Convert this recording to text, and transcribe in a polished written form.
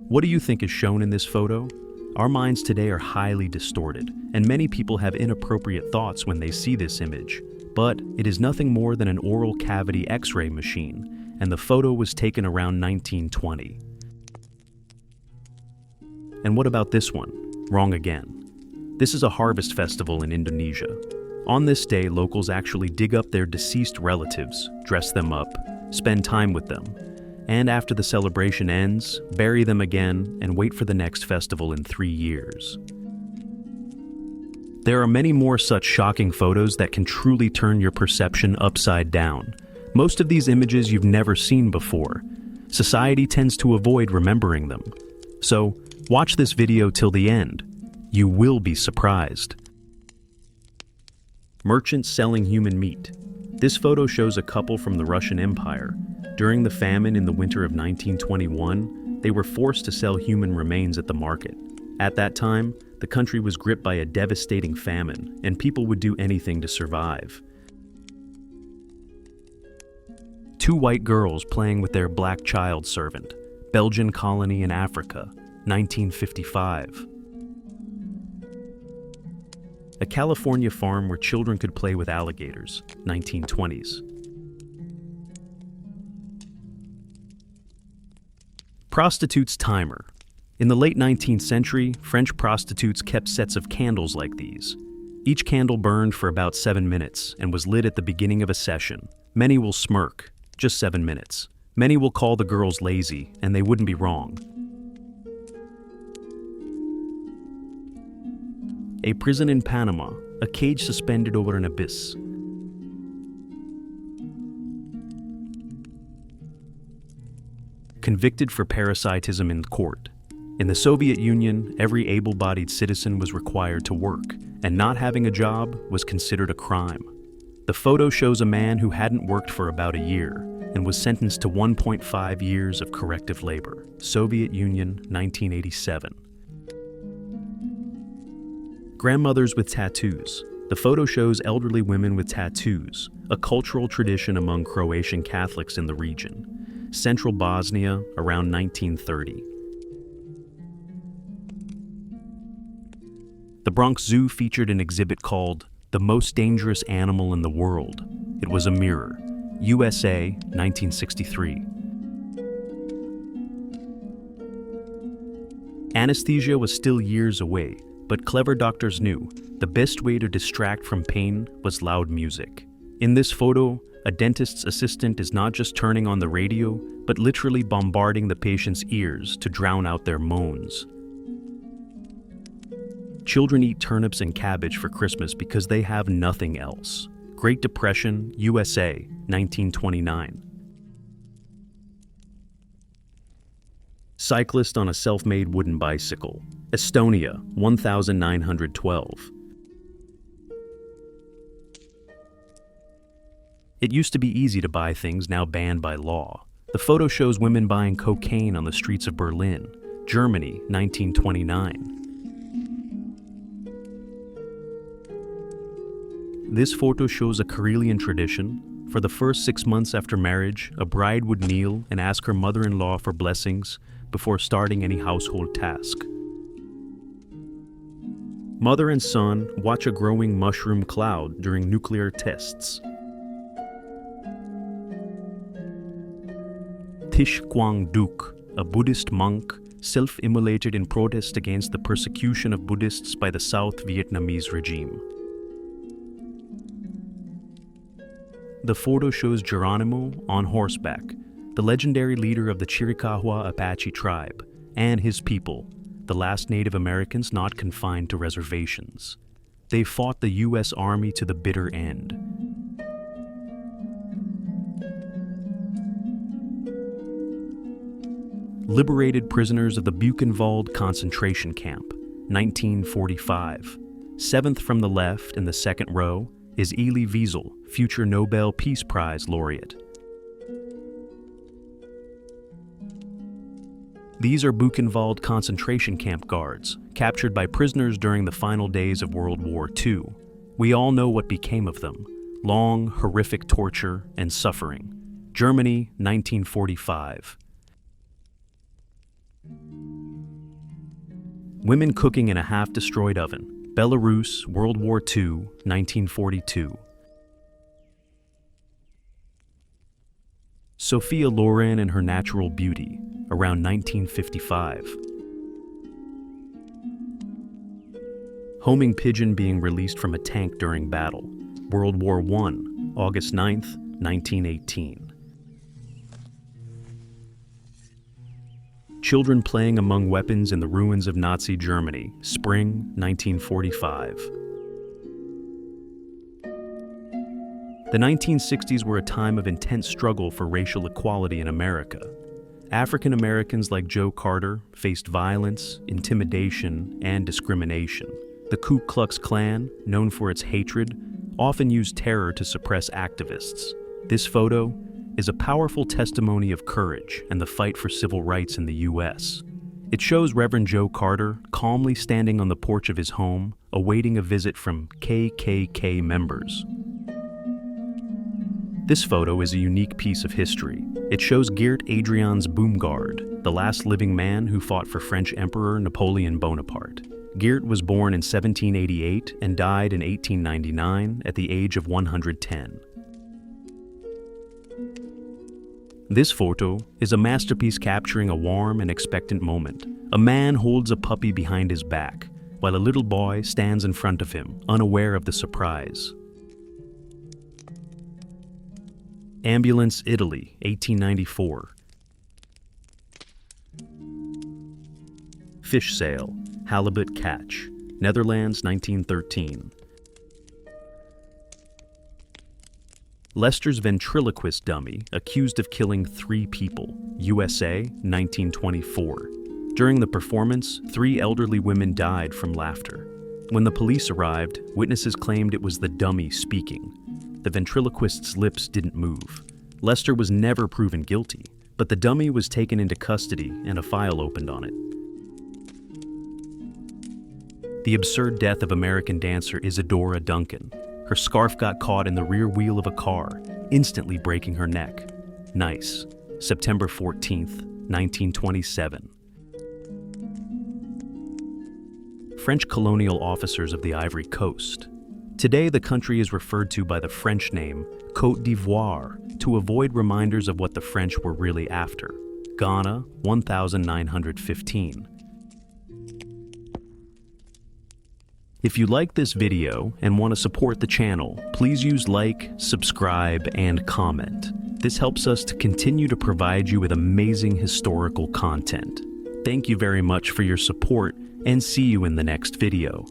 What do you think is shown in this photo? Our minds today are highly distorted, and many people have inappropriate thoughts when they see this image. But it is nothing more than an oral cavity X-ray machine, and the photo was taken around 1920. And what about this one? Wrong again. This is a harvest festival in Indonesia. On this day, locals actually dig up their deceased relatives, dress them up, spend time with them, and after the celebration ends, bury them again and wait for the next festival in 3 years. There are many more such shocking photos that can truly turn your perception upside down. Most of these images you've never seen before. Society tends to avoid remembering them. So, watch this video till the end. You will be surprised. Merchants selling human meat. This photo shows a couple from the Russian Empire. During the famine in the winter of 1921, they were forced to sell human remains at the market. At that time, the country was gripped by a devastating famine, and people would do anything to survive. Two white girls playing with their black child servant. Belgian colony in Africa, 1955. A California farm where children could play with alligators, 1920s. Prostitute's timer. In the late 19th century, French prostitutes kept sets of candles like these. Each candle burned for about 7 minutes and was lit at the beginning of a session. Many will smirk, just 7 minutes. Many will call the girls lazy, and they wouldn't be wrong. A prison in Panama, a cage suspended over an abyss. Convicted for parasitism in court. In the Soviet Union, every able-bodied citizen was required to work, and not having a job was considered a crime. The photo shows a man who hadn't worked for about a year and was sentenced to 1.5 years of corrective labor. Soviet Union, 1987. Grandmothers with tattoos. The photo shows elderly women with tattoos, a cultural tradition among Croatian Catholics in the region. Central Bosnia, around 1930. The Bronx Zoo featured an exhibit called The Most Dangerous Animal in the World. It was a mirror. USA, 1963. Anesthesia was still years away, but clever doctors knew the best way to distract from pain was loud music. In this photo, a dentist's assistant is not just turning on the radio, but literally bombarding the patient's ears to drown out their moans. Children eat turnips and cabbage for Christmas because they have nothing else. Great Depression, USA, 1929. Cyclist on a self-made wooden bicycle. Estonia, 1912. It used to be easy to buy things now banned by law. The photo shows women buying cocaine on the streets of Berlin, Germany, 1929. This photo shows a Karelian tradition. For the first 6 months after marriage, a bride would kneel and ask her mother-in-law for blessings before starting any household task. Mother and son watch a growing mushroom cloud during nuclear tests. Thish Quang Duc, a Buddhist monk, self-immolated in protest against the persecution of Buddhists by the South Vietnamese regime. The photo shows Geronimo on horseback, the legendary leader of the Chiricahua Apache tribe, and his people, the last Native Americans not confined to reservations. They fought the U.S. Army to the bitter end. Liberated prisoners of the Buchenwald concentration camp, 1945. Seventh from the left in the second row is Elie Wiesel, future Nobel Peace Prize laureate. These are Buchenwald concentration camp guards, captured by prisoners during the final days of World War II. We all know what became of them: long, horrific torture and suffering. Germany, 1945. Women cooking in a half-destroyed oven. Belarus, World War II, 1942. Sophia Loren and her natural beauty, around 1955. Homing pigeon being released from a tank during battle. World War I, August 9th, 1918. Children playing among weapons in the ruins of Nazi Germany, spring 1945. The 1960s were a time of intense struggle for racial equality in America. African Americans like Joe Carter faced violence, intimidation, and discrimination. The Ku Klux Klan, known for its hatred, often used terror to suppress activists. This photo is a powerful testimony of courage and the fight for civil rights in the U.S. It shows Reverend Joe Carter calmly standing on the porch of his home, awaiting a visit from KKK members. This photo is a unique piece of history. It shows Geert Adriaens Boomgaard, the last living man who fought for French Emperor Napoleon Bonaparte. Geert was born in 1788 and died in 1899 at the age of 110. This photo is a masterpiece capturing a warm and expectant moment. A man holds a puppy behind his back, while a little boy stands in front of him, unaware of the surprise. Ambulance, Italy, 1894. Fish sale, halibut catch, Netherlands, 1913. Lester's ventriloquist dummy accused of killing 3 people, USA, 1924. During the performance, 3 elderly women died from laughter. When the police arrived, witnesses claimed it was the dummy speaking. The ventriloquist's lips didn't move. Lester was never proven guilty, but the dummy was taken into custody and a file opened on it. The absurd death of American dancer Isadora Duncan. Her scarf got caught in the rear wheel of a car, instantly breaking her neck. Nice. September 14th, 1927. French colonial officers of the Ivory Coast. Today, the country is referred to by the French name Côte d'Ivoire to avoid reminders of what the French were really after. Ghana, 1915. If you like this video and want to support the channel, please use like, subscribe, and comment. This helps us to continue to provide you with amazing historical content. Thank you very much for your support, and see you in the next video.